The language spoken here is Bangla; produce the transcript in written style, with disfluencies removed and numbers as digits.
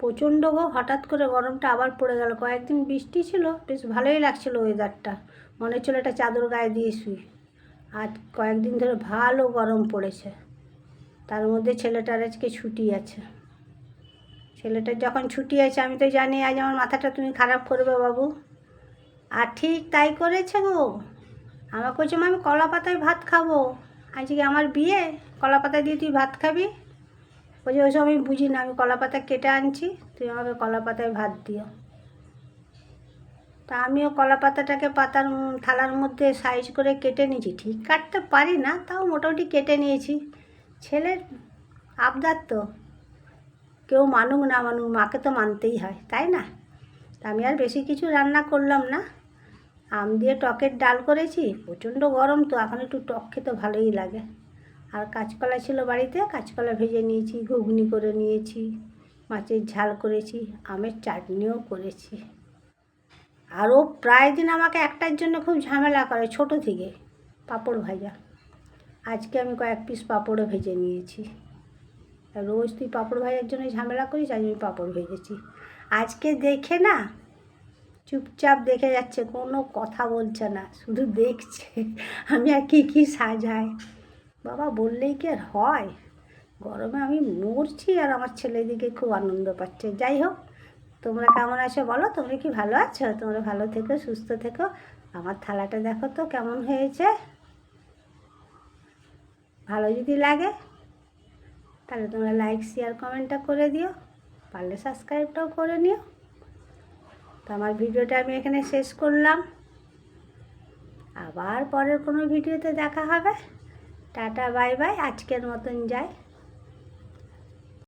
প্রচণ্ড গো, হঠাৎ করে গরমটা আবার পড়ে গেল। কয়েকদিন বৃষ্টি ছিল, বেশ ভালোই লাগছিলো ওয়েদারটা, মনে হচ্ছিল একটা চাদর গায়ে দিয়ে শুই। আজ কয়েকদিন ধরে ভালো গরম পড়েছে। তার মধ্যে ছেলেটার আজকে ছুটি আছে। ছেলেটার যখন ছুটি আছে আমি তো জানি আজ আমার মাথাটা তুমি খারাপ করবে বাবু। আর ঠিক তাই করেছে গো। আমাকে বলছে আমি কলা পাতায় ভাত খাবো, আজকে আমার বিয়ে, কলা পাতা দিয়ে তুই ভাত খাবি। বলছে ওইসব আমি বুঝি না, আমি কলা পাতা কেটে আনছি, তুই আমাকে কলা পাতায় ভাত দিও। তা আমিও কলা পাতাটাকে থালার মধ্যে সাইজ করে কেটে নিয়েছি। ঠিক কাটতে পারি না, তাও মোটামুটি কেটে নিয়েছি। ছেলের আবদার তো, কেউ মানুক না মানুক, মাকে তো মানতেই হয়, তাই না? তা আমি আর বেশি কিছু রান্না করলাম না। আম দিয়ে টকের ডাল করেছি, প্রচণ্ড গরম তো এখন একটু টক খেতে ভালোই লাগে। আর কাঁচকলা ছিল বাড়িতে, কাঁচকলা ভেজে নিয়েছি, ঘুগনি করে নিয়েছি, মাছের ঝাল করেছি, আমের চাটনিও করেছি। আরও প্রায় দিন আমাকে একটার জন্য খুব ঝামেলা করে ছোট থেকে, পাঁপড় ভাজা। আজকে আমি কয়েক পিস পাঁপড়ও ভেজে নিয়েছি। রোজ তুই পাঁপড় ভাজার জন্য ঝামেলা করিস, আজ আমি পাঁপড় ভেজেছি। আজকে দেখে না চুপচাপ দেখে যাচ্ছে, কোনো কথা বলছে না, শুধু দেখছে আমি আর কী সাজাই। বাবা বললেই কি আর হয়, গরমে আমি মরছি আর আমার ছেলে দিকে খুব আনন্দ পাচ্ছে। যাই হোক, তোমরা কেমন আছো বলো, তোমরা কি ভালো আছো? তোমরা ভালো থেকো, সুস্থ থেকো। আমার থালাটা দেখো তো কেমন হয়েছে। ভালো যদি লাগে তাহলে তোমরা লাইক শেয়ার কমেন্টটা করে দিও, পারলে সাবস্ক্রাইবটাও করে নিও। তো আমার ভিডিওটা আমি এখানে শেষ করলাম, আবার পরের কোনো ভিডিওতে দেখা হবে। টাটা বাই বাই, আজকের মতন যাই।